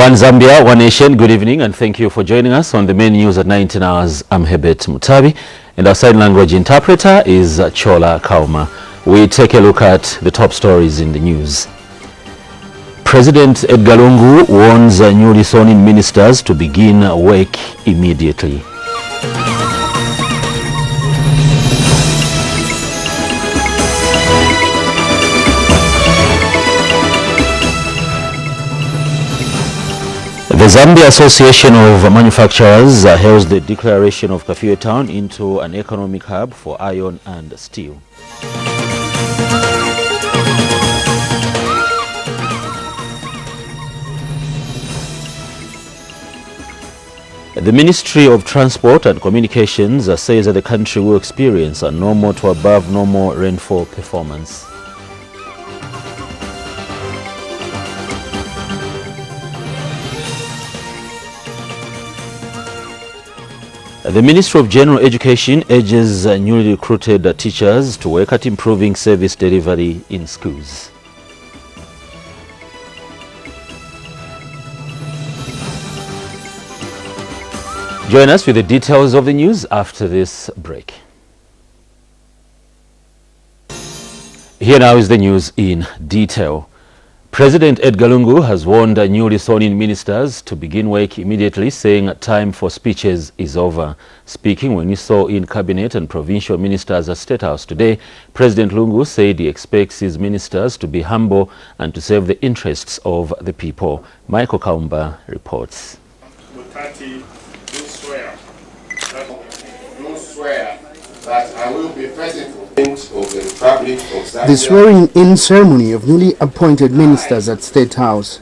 One Zambia, one nation, good evening and thank you for joining us on the main news at 19 hours. I'm Hebet Mutabi and our sign language interpreter is Chola Kauma. We take a look at the top stories in the news. President Edgar Lungu warns newly sworn-in ministers to begin work immediately. The Zambia Association of Manufacturers hails the declaration of Kafue Town into an economic hub for iron and steel. The Ministry of Transport and Communications says that the country will experience a normal to above normal rainfall performance. The Ministry of General Education urges newly recruited teachers to work at improving service delivery in schools. Join us with the details of the news after this break. Here now is the news in detail. President Edgar Lungu has warned newly sworn-in ministers to begin work immediately, saying time for speeches is over. Speaking when he saw in cabinet and provincial ministers at State House today, President Lungu said he expects his ministers to be humble and to serve the interests of the people. Michael Kaumba reports. That I will be faithful of the Republic of Zambia. The swearing-in ceremony of newly appointed ministers at State House.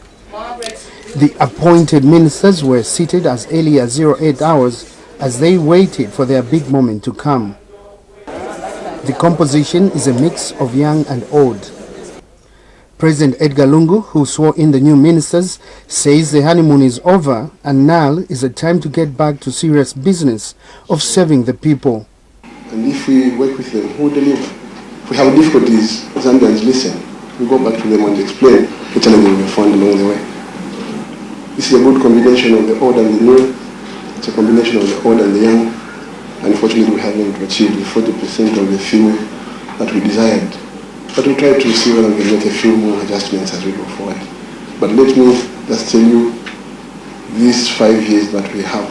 The appointed ministers were seated as early as 08 hours as they waited for their big moment to come. The composition is a mix of young and old. President Edgar Lungu, who swore in the new ministers, says the honeymoon is over and now is a time to get back to serious business of serving the people. And if we work with them, who deliver? If we have difficulties, Zambians listen. We go back to them and explain the challenges we found along the way. This is a good combination of the old and the new. It's a combination of the old and the young. And unfortunately, we haven't achieved the 40% of the fuel that we desired. But we'll try to see whether we can make a few more adjustments as we go forward. But let me just tell you, these 5 years that we have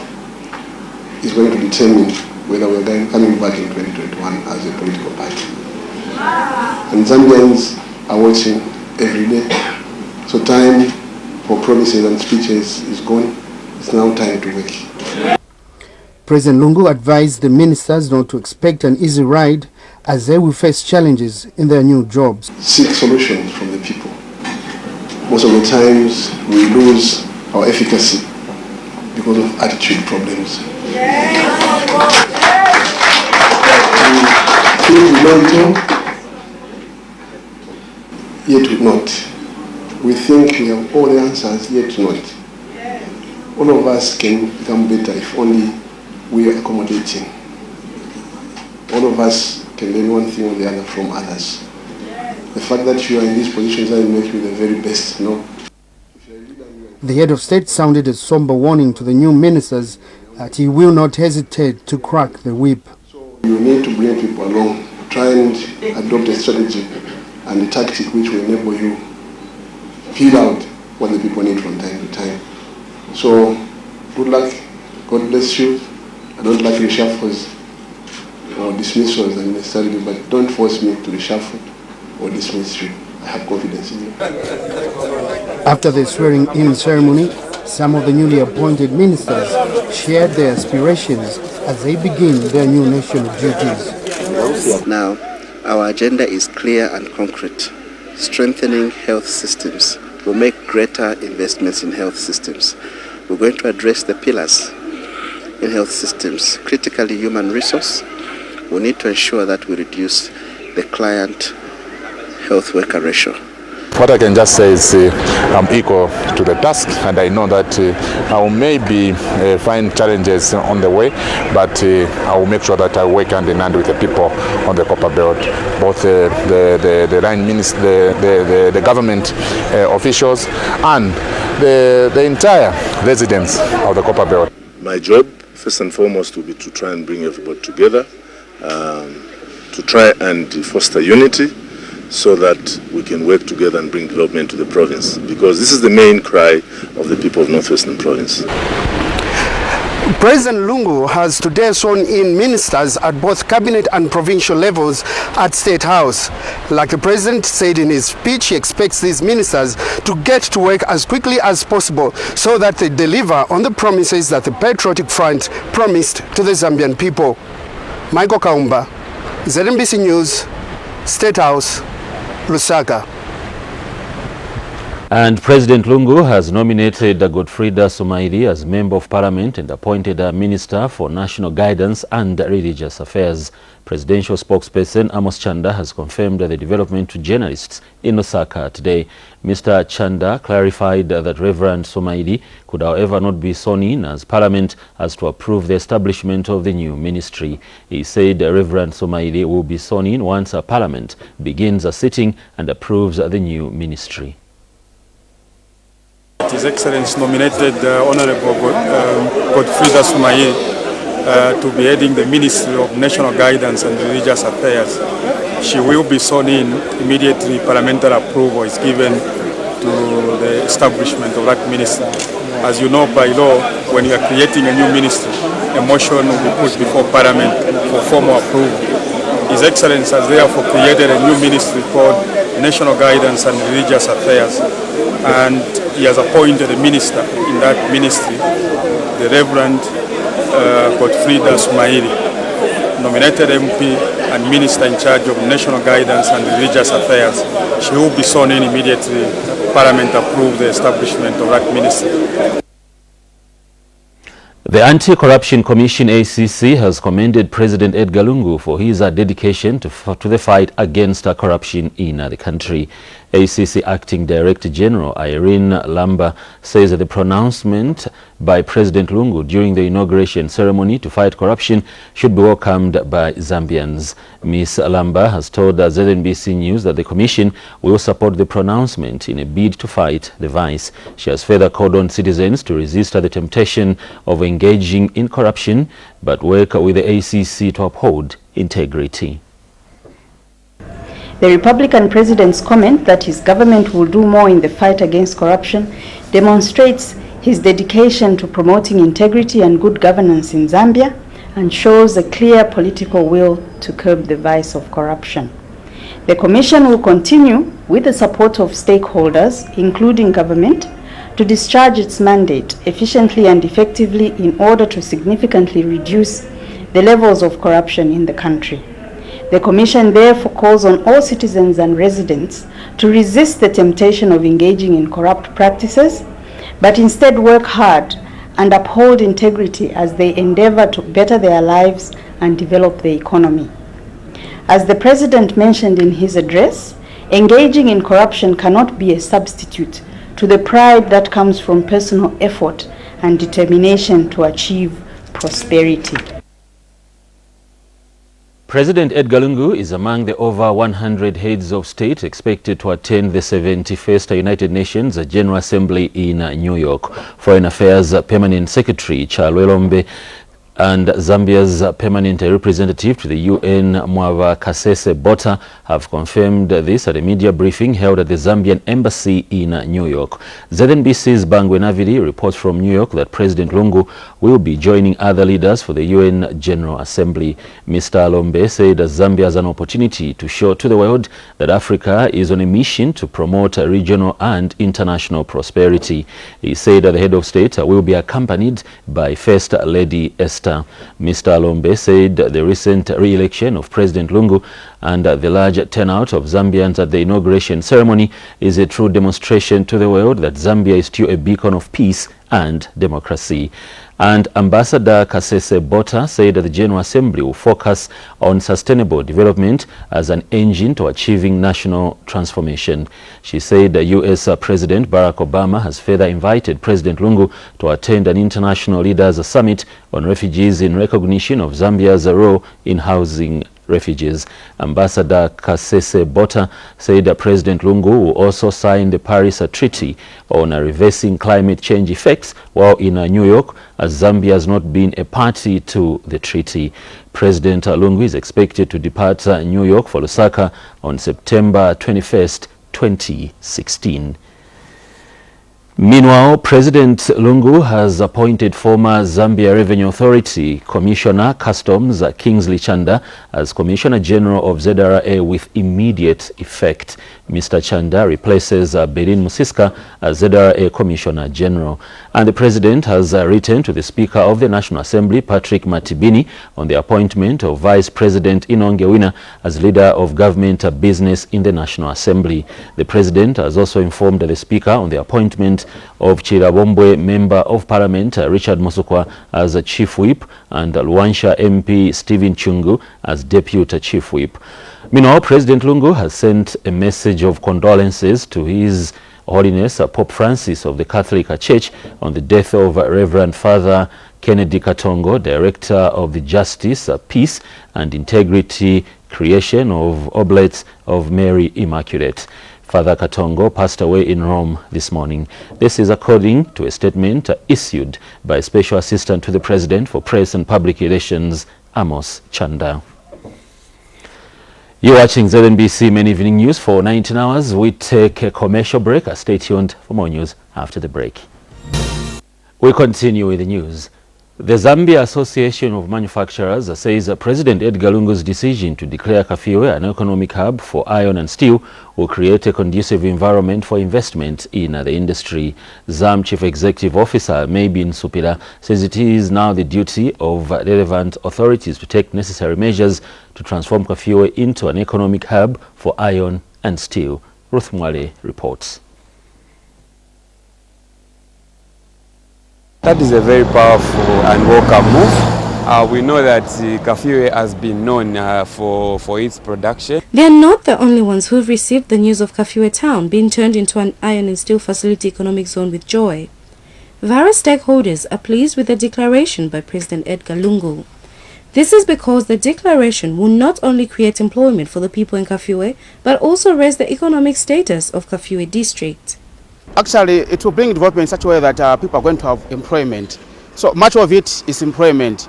is going to determine whether we're coming back in 2021 as a political party. And Zambians are watching every day. So time for promises and speeches is gone. It's now time to work. President Lungu advised the ministers not to expect an easy ride as they will face challenges in their new jobs. Seek solutions from the people. Most of the times we lose our efficacy because of attitude problems. We don't know, yet we not. We think we have all the answers, yet not. All of us can become better if only we are accommodating. All of us can learn one thing or the other from others. The fact that you are in these positions doesn't make you the very best, no. The head of state sounded a somber warning to the new ministers that he will not hesitate to crack the whip. You need to bring people along, try and adopt a strategy and a tactic which will enable you feel out what the people need from time to time. So, good luck, God bless you. I don't like reshuffles or dismissals unnecessarily, but don't force me to reshuffle or dismiss you. I have confidence in you. After the swearing-in ceremony, some of the newly appointed ministers shared their aspirations as they begin their new national duties. Now, our agenda is clear and concrete. Strengthening health systems. We'll make greater investments in health systems. We're going to address the pillars in health systems. Critically, human resource. We need to ensure that we reduce the client health worker ratio. What I can just say is I'm equal to the task, and I know that I will maybe find challenges on the way, but I will make sure that I work hand in hand with the people on the Copper Belt, both the line minister, the government officials, and the entire residents of the Copper Belt. My job, first and foremost, will be to try and bring everybody together, to try and foster unity, so that we can work together and bring development to the province, because this is the main cry of the people of Northwestern Province. President Lungu has today sworn in ministers at both cabinet and provincial levels at State House. Like the president said in his speech, he expects these ministers to get to work as quickly as possible so that they deliver on the promises that the Patriotic Front promised to the Zambian people. Michael Kaumba, ZNBC News, State House, Lusaka. And President Lungu has nominated Godfrida Somaili as Member of Parliament and appointed a Minister for National Guidance and Religious Affairs. Presidential spokesperson Amos Chanda has confirmed the development to journalists in Lusaka today. Mr. Chanda clarified that Reverend Somaili could however not be sworn in as Parliament as to approve the establishment of the new ministry. He said Reverend Somaili will be sworn in once a Parliament begins a sitting and approves the new ministry. His Excellency nominated Honorable Godfrida Somaili to be heading the Ministry of National Guidance and Religious Affairs. She will be sworn in immediately. Parliamentary approval is given to the establishment of that ministry. As you know, by law, when you are creating a new ministry, a motion will be put before Parliament for formal approval. His Excellency has therefore created a new ministry called National Guidance and Religious Affairs, and he has appointed a minister in that ministry, the Reverend Godfrida Somaili, nominated MP and minister in charge of National Guidance and Religious Affairs. She will be sworn in immediately. Parliament approved the establishment of that ministry. The Anti-Corruption Commission ACC has commended President Edgar Lungu for his dedication to the fight against corruption in the country. ACC Acting Director General Irene Lamba says that the pronouncement by President Lungu during the inauguration ceremony to fight corruption should be welcomed by Zambians. Ms. Lamba has told ZNBC News that the Commission will support the pronouncement in a bid to fight the vice. She has further called on citizens to resist the temptation of engaging in corruption, but work with the ACC to uphold integrity. The Republican president's comment that his government will do more in the fight against corruption demonstrates his dedication to promoting integrity and good governance in Zambia and shows a clear political will to curb the vice of corruption. The Commission will continue, with the support of stakeholders, including government, to discharge its mandate efficiently and effectively in order to significantly reduce the levels of corruption in the country. The Commission therefore calls on all citizens and residents to resist the temptation of engaging in corrupt practices, but instead work hard and uphold integrity as they endeavor to better their lives and develop the economy. As the President mentioned in his address, engaging in corruption cannot be a substitute to the pride that comes from personal effort and determination to achieve prosperity. President Edgar Lungu is among the over 100 heads of state expected to attend the 71st United Nations General Assembly in New York. Foreign Affairs Permanent Secretary Chalwelombe and Zambia's permanent representative to the UN, Mwava Kasese Bota, have confirmed this at a media briefing held at the Zambian embassy in New York. ZNBC's Bangwe Navidi reports from New York that President Lungu will be joining other leaders for the UN General Assembly. Mr. Lombe said that Zambia has an opportunity to show to the world that Africa is on a mission to promote regional and international prosperity. He said that the head of state will be accompanied by First Lady Esther. Mr. Lombe said the recent re-election of President Lungu and the large turnout of Zambians at the inauguration ceremony is a true demonstration to the world that Zambia is still a beacon of peace and democracy. And Ambassador Kasese Bota said that the General Assembly will focus on sustainable development as an engine to achieving national transformation. She said the U.S. President Barack Obama has further invited President Lungu to attend an international leaders summit on refugees in recognition of Zambia's role in housing refugees. Ambassador Kasese Bota said that President Lungu will also sign the Paris Treaty on reversing climate change effects while in New York, as Zambia has not been a party to the treaty. President Lungu is expected to depart New York for Lusaka on September 21st, 2016. Meanwhile, President Lungu has appointed former Zambia Revenue Authority Commissioner Customs Kingsley Chanda as Commissioner General of ZRA with immediate effect. Mr. Chanda replaces Berin Musiska as ZRA Commissioner General. And the President has written to the Speaker of the National Assembly, Patrick Matibini, on the appointment of Vice President Inonge Wina as leader of government business in the National Assembly. The President has also informed the Speaker on the appointment of Chirabombwe Member of Parliament Richard Musukwa as Chief Whip and Luansha MP Stephen Chungu as Deputy Chief Whip. Meanwhile, President Lungu has sent a message of condolences to His Holiness Pope Francis of the Catholic Church on the death of Reverend Father Kennedy Katongo, Director of the Justice, Peace and Integrity Creation of Oblates of Mary Immaculate. Father Katongo passed away in Rome this morning. This is according to a statement issued by Special Assistant to the President for Press and Public Relations, Amos Chanda. You're watching ZNBC Main Evening News for 19 hours. We take a commercial break. Stay tuned for more news after the break. We continue with the news. The Zambia Association of Manufacturers says President Edgar Lungu's decision to declare Kafue an economic hub for iron and steel will create a conducive environment for investment in the industry. ZAM Chief Executive Officer Maybe Nsupila says it is now the duty of relevant authorities to take necessary measures to transform Kafue into an economic hub for iron and steel. Ruth Mwale reports. That is a very powerful and welcome move. We know that Kafue has been known for its production. They are not the only ones who have received the news of Kafue town being turned into an iron and steel facility economic zone with joy. Various stakeholders are pleased with the declaration by President Edgar Lungu. This is because the declaration will not only create employment for the people in Kafue, but also raise the economic status of Kafue district. Actually, it will bring development in such a way that people are going to have employment. So much of it is employment.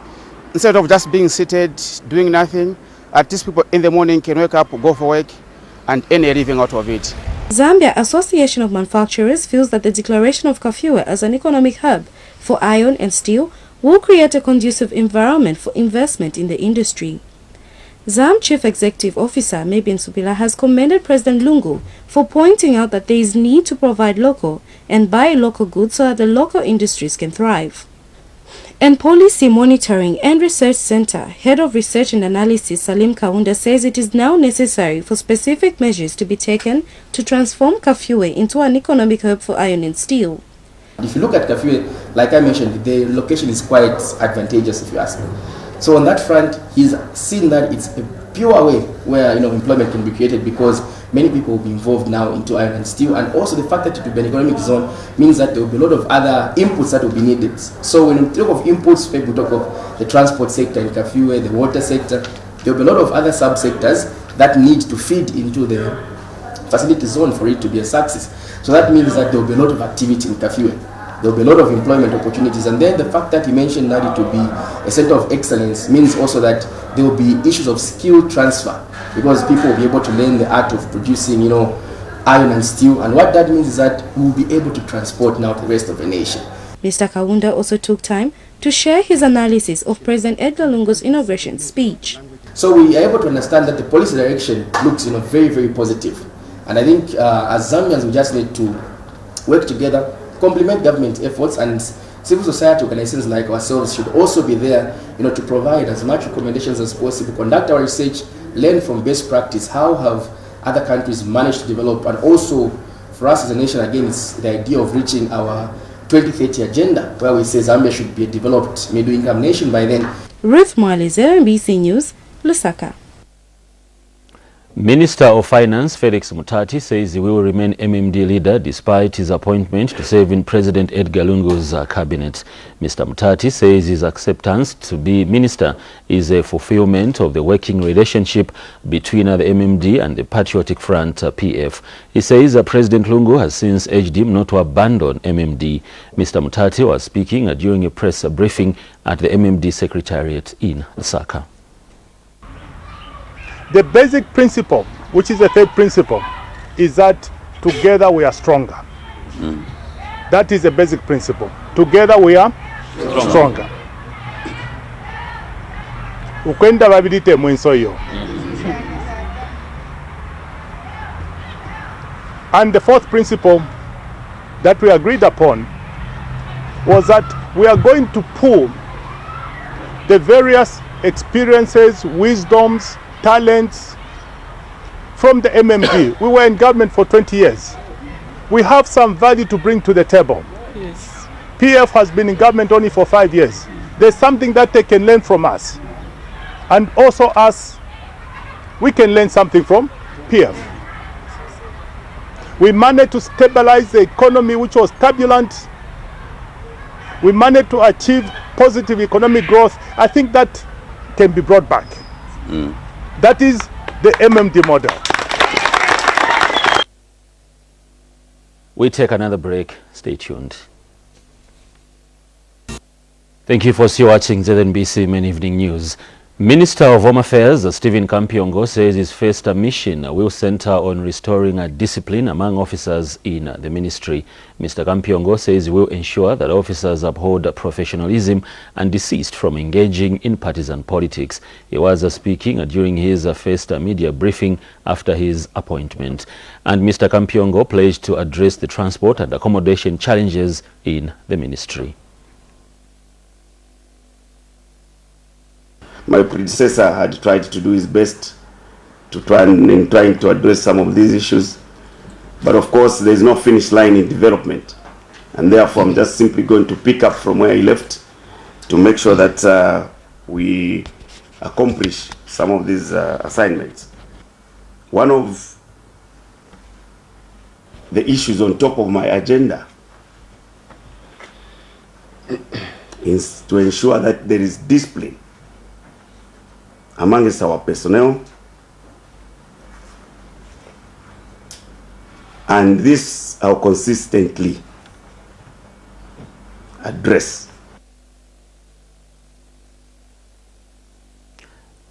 Instead of just being seated, doing nothing, at least people in the morning can wake up, go for work, and earn a living out of it. Zambia Association of Manufacturers feels that the declaration of Kafue as an economic hub for iron and steel will create a conducive environment for investment in the industry. ZAM Chief Executive Officer Maybe Nsupila has commended President Lungu for pointing out that there is need to provide local and buy local goods so that the local industries can thrive. And Policy Monitoring and Research Center Head of Research and Analysis Salim Kaunda says it is now necessary for specific measures to be taken to transform Kafue into an economic hub for iron and steel. If you look at Kafue, like I mentioned, the location is quite advantageous if you ask me. So on that front, he's seen that it's a pure way where employment can be created because many people will be involved now into iron and steel, and also the fact that it will be an economic zone means that there will be a lot of other inputs that will be needed. So when we talk of inputs, maybe we talk of the transport sector in Kafue, the water sector, there will be a lot of other sub-sectors that need to feed into the facility zone for it to be a success. So that means that there will be a lot of activity in Kafue. There will be a lot of employment opportunities, and then the fact that you mentioned that it will be a center of excellence means also that there will be issues of skill transfer because people will be able to learn the art of producing, iron and steel, and what that means is that we will be able to transport now to the rest of the nation. Mr. Kaunda also took time to share his analysis of President Edgar Lungu's inauguration speech. So we are able to understand that the policy direction looks, very, very positive, and I think as Zambians we just need to work together, complement government efforts, and civil society organizations like ourselves should also be there, to provide as much recommendations as possible, conduct our research, learn from best practice, how have other countries managed to develop, and also for us as a nation, again, it's the idea of reaching our 2030 agenda, where we say Zambia should be a developed middle-income nation by then. Ruth Mwale, ZNBC News, Lusaka. Minister of Finance Felix Mutati says he will remain MMD leader despite his appointment to serve in President Edgar Lungu's cabinet. Mr. Mutati says his acceptance to be minister is a fulfillment of the working relationship between the MMD and the Patriotic Front PF. He says President Lungu has since urged him not to abandon MMD. Mr. Mutati was speaking during a press briefing at the MMD Secretariat in Lusaka. The basic principle, which is the third principle, is that together we are stronger. That is the basic principle. Together we are stronger. Ukwenda babirite mwensoyo. And the fourth principle that we agreed upon was that we are going to pool the various experiences, wisdoms, talents from the MMD. We were in government for 20 years. We have some value to bring to the table. Yes. PF has been in government only for 5 years. There's something that they can learn from us. And also us, we can learn something from PF. We managed to stabilize the economy, which was turbulent. We managed to achieve positive economic growth. I think that can be brought back. That is the MMD model. We take another break. Stay tuned. Thank you for still watching ZNBC Main Evening News. Minister of Home Affairs Stephen Kampyongo says his first mission will center on restoring discipline among officers in the ministry. Mr. Kampyongo says he will ensure that officers uphold professionalism and desist from engaging in partisan politics. He was speaking during his first media briefing after his appointment. And Mr. Kampyongo pledged to address the transport and accommodation challenges in the ministry. My predecessor had tried to do his best to trying to address some of these issues, but of course there is no finish line in development, and therefore I'm just simply going to pick up from where he left to make sure that we accomplish some of these assignments. One of the issues on top of my agenda is to ensure that there is discipline amongst our personnel, and this I'll consistently address.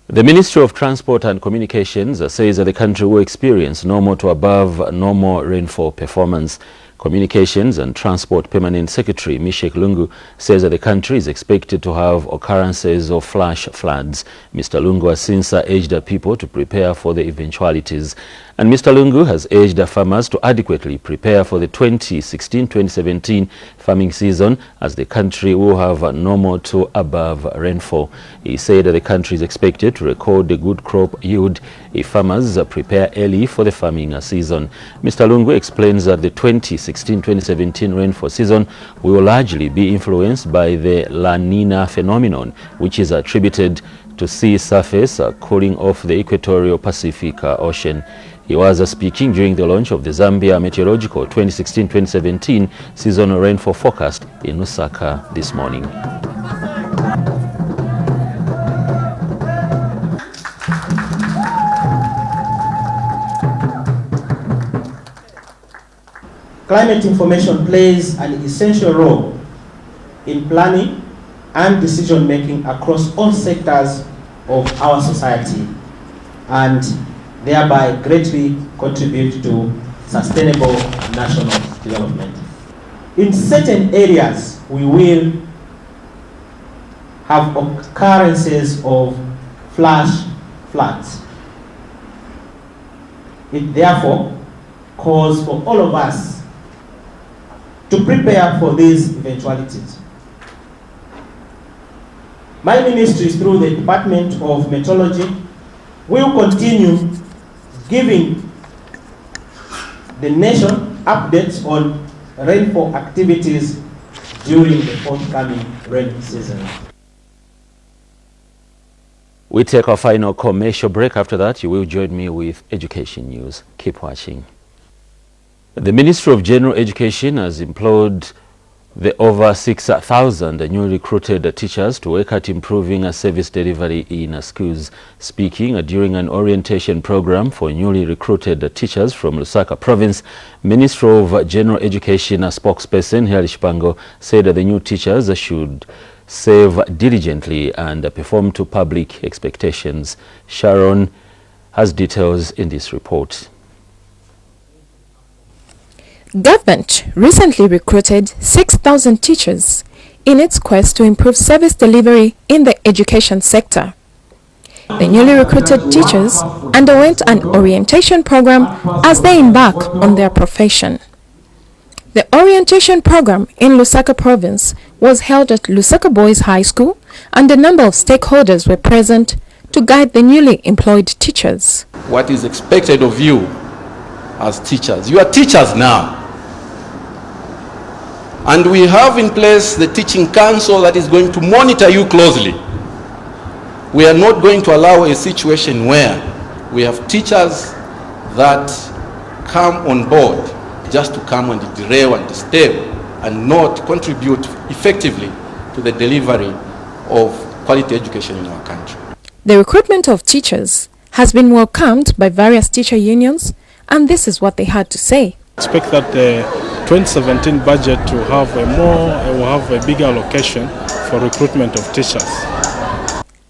The Ministry of Transport and Communications says that the country will experience normal to above normal rainfall performance. Communications and Transport Permanent Secretary Mishek Lungu says that the country is expected to have occurrences of flash floods. Mr. Lungu has since urged people to prepare for the eventualities. And Mr. Lungu has urged farmers to adequately prepare for the 2016-2017 farming season, as the country will have normal to above rainfall. He said that the country is expected to record a good crop yield if farmers prepare early for the farming season. Mr. Lungu explains that the 2016-2017 rainfall season will largely be influenced by the La Nina phenomenon, which is attributed to sea surface cooling off the equatorial Pacific Ocean. He was speaking during the launch of the Zambia Meteorological 2016-2017 seasonal rainfall forecast in Lusaka this morning. Climate information plays an essential role in planning and decision-making across all sectors of our society, and thereby greatly contribute to sustainable national development. In certain areas, we will have occurrences of flash floods. It therefore calls for all of us to prepare for these eventualities. My ministry, through the Department of Meteorology, will continue giving the nation updates on rainfall activities during the forthcoming rainy season. We take our final commercial break. After that, you will join me with Education News. Keep watching. The Ministry of General Education has employed the over 6,000 newly recruited teachers to work at improving service delivery in schools. Speaking during an orientation program for newly recruited teachers from Lusaka Province, Ministry of General Education spokesperson Heli Shipango said that the new teachers should serve diligently and perform to public expectations. Sharon has details in this report. Government recently recruited 6,000 teachers in its quest to improve service delivery in the education sector. The newly recruited teachers underwent an orientation program as they embark on their profession. The orientation program in Lusaka Province was held at Lusaka Boys High School, and a number of stakeholders were present to guide the newly employed teachers. What is expected of you as teachers? You are teachers now. And we have in place the teaching council that is going to monitor you closely. We are not going to allow a situation where we have teachers that come on board just to come and derail and disturb and not contribute effectively to the delivery of quality education in our country. The recruitment of teachers has been welcomed by various teacher unions, and this is what they had to say. Expect that the 2017 budget to have a bigger allocation for recruitment of teachers.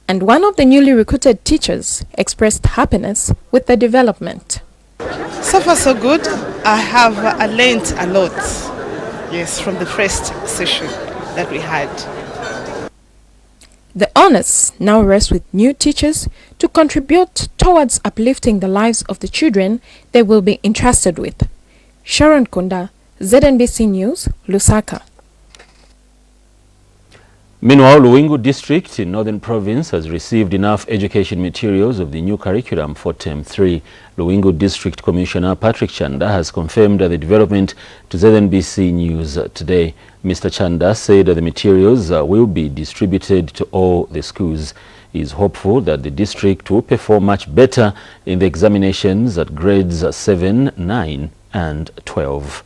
And one of the newly recruited teachers expressed happiness with the development. So far so good. I have learned a lot, yes, from the first session that we had. The onus now rests with new teachers to contribute towards uplifting the lives of the children they will be entrusted with. Sharon Kunda, ZNBC News, Lusaka. Meanwhile, Luwingu District in Northern Province has received enough education materials of the new curriculum for Term 3. Luwingu District Commissioner Patrick Chanda has confirmed the development to ZNBC News today. Mr. Chanda said that the materials will be distributed to all the schools. He is hopeful that the district will perform much better in the examinations at grades 7, 9 and 12.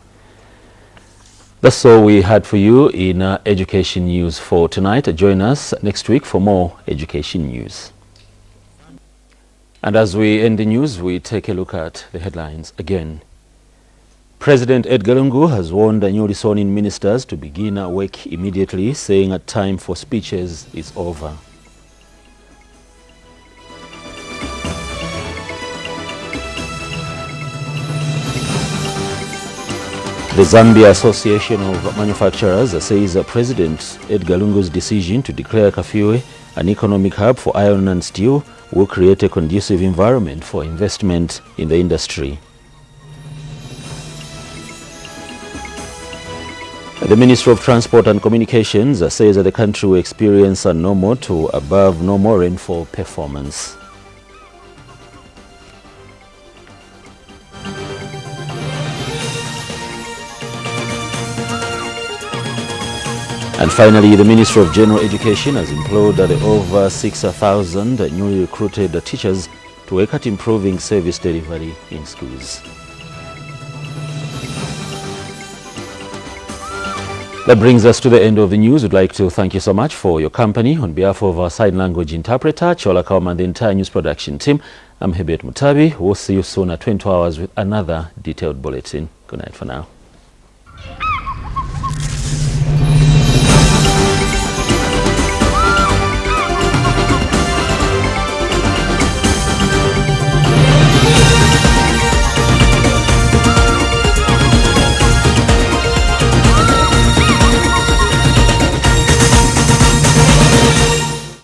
That's all we had for you in Education News for tonight. Join us next week for more Education News. And as we end the news, we take a look at the headlines again. President Edgar Lungu has warned the newly sworn-in ministers to begin work immediately, saying that time for speeches is over. The Zambia Association of Manufacturers says President Edgar Lungu's decision to declare Kafue an economic hub for iron and steel will create a conducive environment for investment in the industry. The Ministry of Transport and Communications says that the country will experience a normal to above normal rainfall performance. And finally, the Ministry of General Education has employed the over 6,000 newly recruited teachers to work at improving service delivery in schools. That brings us to the end of the news. We'd like to thank you so much for your company. On behalf of our sign language interpreter, Chola Kauma, and the entire news production team, I'm Hebet Mutabi. We'll see you soon at 20 hours with another detailed bulletin. Good night for now.